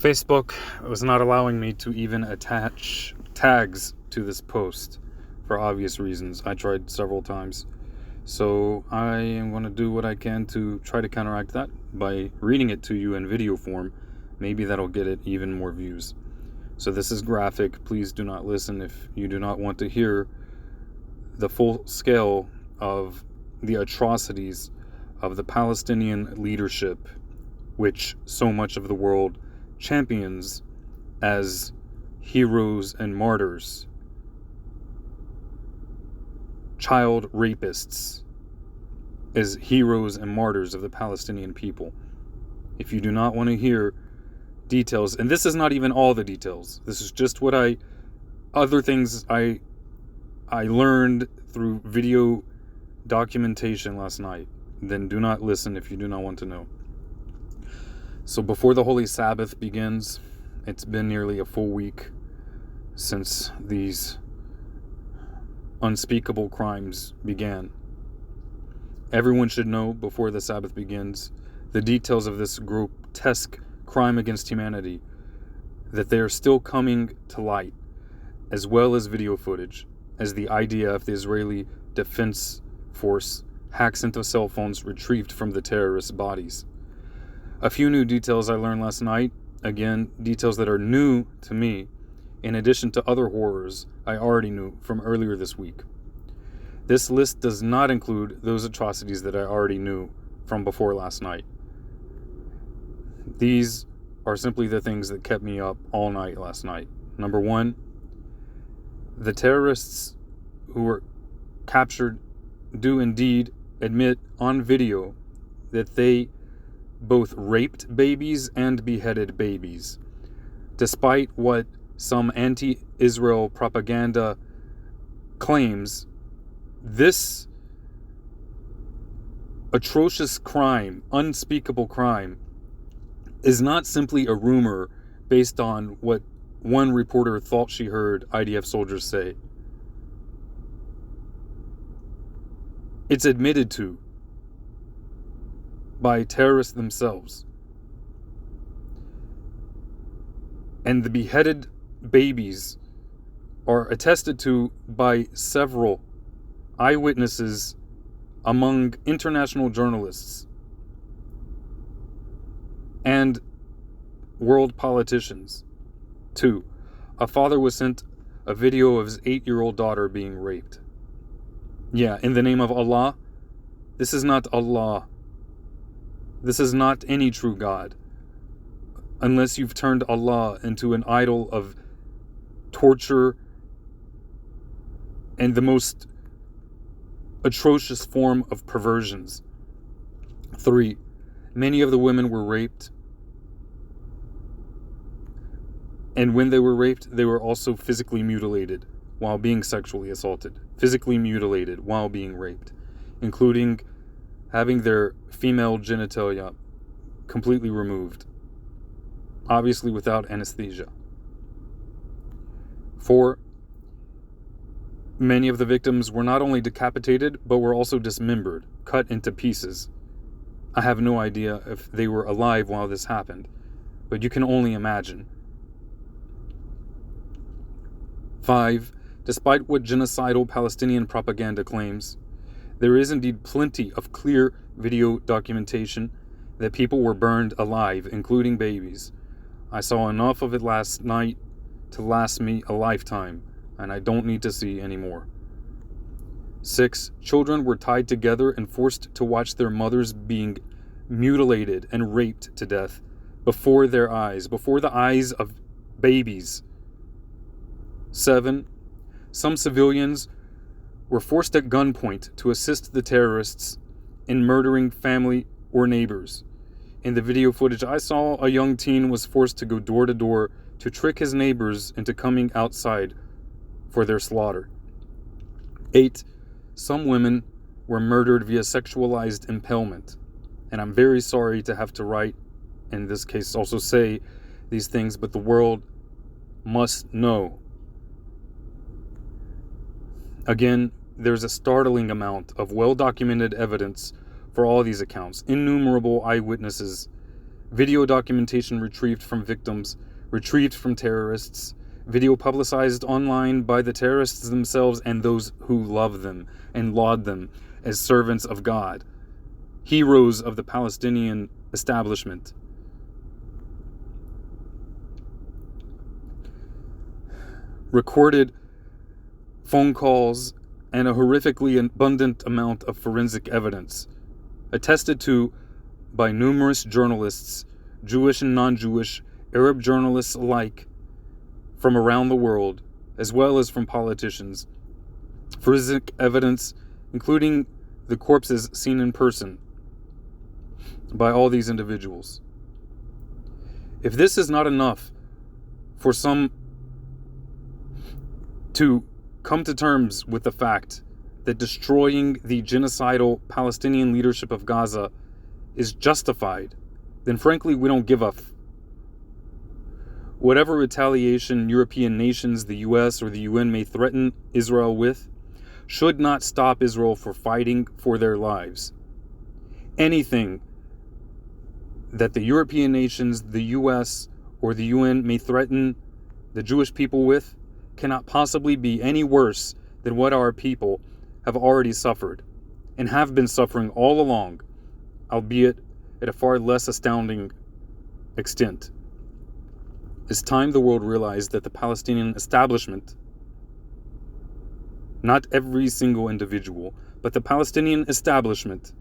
Facebook was not allowing me to even attach tags to this post for obvious reasons. I tried several times. So I am going to do what I can to try to counteract that by reading it to you in video form. Maybe that'll get it even more views. So this is graphic. Please do not listen if you do not want to hear the full scale of the atrocities of the Palestinian leadership, which so much of the world champions as heroes and martyrs, child rapists as heroes and martyrs of the Palestinian people. If you do not want to hear details, and this is not even all the details, this is just what other things I learned through video documentation last night, then do not listen if you do not want to know. So before the Holy Sabbath begins, it's been nearly a full week since these unspeakable crimes began. Everyone should know before the Sabbath begins the details of this grotesque crime against humanity, that they are still coming to light, as well as video footage, as the IDF, the Israeli Defense Force, hacks into cell phones retrieved from the terrorists' bodies. A few new details I learned last night, again, details that are new to me, in addition to other horrors I already knew from earlier this week. This list does not include those atrocities that I already knew from before last night. These are simply the things that kept me up all night last night. Number one, the terrorists who were captured do indeed admit on video that they both raped babies and beheaded babies, despite what some anti-Israel propaganda claims. This atrocious crime, unspeakable crime, is not simply a rumor based on what one reporter thought she heard IDF soldiers say. It's admitted to by terrorists themselves. And the beheaded babies are attested to by several eyewitnesses among international journalists and world politicians. 2. A father was sent a video of his 8-year-old daughter being raped. Yeah, in the name of Allah. This is not Allah. This is not any true God, unless you've turned Allah into an idol of torture and the most atrocious form of perversions. 3. Many of the women were raped, and when they were raped, they were also physically mutilated while being sexually assaulted. Physically mutilated while being raped, including having their female genitalia completely removed, obviously without anesthesia. 4. Many of the victims were not only decapitated, but were also dismembered, cut into pieces. I have no idea if they were alive while this happened, but you can only imagine. 5. Despite what genocidal Palestinian propaganda claims, there is indeed plenty of clear video documentation that people were burned alive, including babies. I saw enough of it last night to last me a lifetime, and I don't need to see any more. 6. Children were tied together and forced to watch their mothers being mutilated and raped to death before their eyes, before the eyes of babies. 7. Some civilians were forced at gunpoint to assist the terrorists in murdering family or neighbors. In the video footage I saw, a young teen was forced to go door to door to trick his neighbors into coming outside for their slaughter. 8. Some women were murdered via sexualized impalement. And I'm very sorry to have to write, in this case also say, these things, but the world must know. Again, there's a startling amount of well-documented evidence for all these accounts, innumerable eyewitnesses video documentation retrieved from victims, retrieved from terrorists, video publicized online by the terrorists themselves and those who love them and laud them as servants of God, heroes of the Palestinian establishment. Recorded phone calls and a horrifically abundant amount of forensic evidence, attested to by numerous journalists, Jewish and non-Jewish, Arab journalists alike, from around the world, as well as from politicians. Forensic evidence, including the corpses seen in person by all these individuals. If this is not enough for some to come to terms with the fact that destroying the genocidal Palestinian leadership of Gaza is justified, then frankly we don't give a Whatever retaliation European nations, the US or the UN may threaten Israel with, should not stop Israel from fighting for their lives. Anything that the European nations, the US or the UN may threaten the Jewish people with cannot possibly be any worse than what our people have already suffered and have been suffering all along, albeit at a far less astounding extent. It's time the world realized that the Palestinian establishment, not every single individual, but the Palestinian establishment,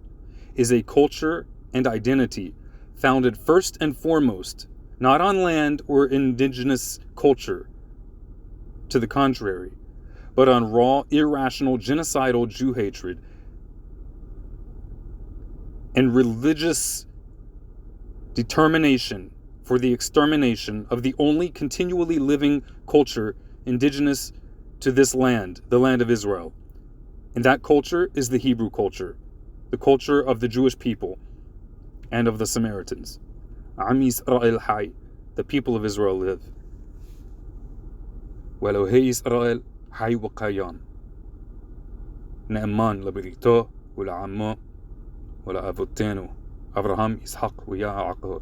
is a culture and identity founded first and foremost not on land or indigenous culture, to the contrary, but on raw, irrational, genocidal Jew hatred and religious determination for the extermination of the only continually living culture indigenous to this land, the land of Israel. And that culture is the Hebrew culture, the culture of the Jewish people and of the Samaritans. Am Yisrael Hay, the people of Israel live. ואלוהי ישראל חי וקיים, נאמן לבריתו ולעמו ולאבותינו, אברהם, יצחק ויעקב.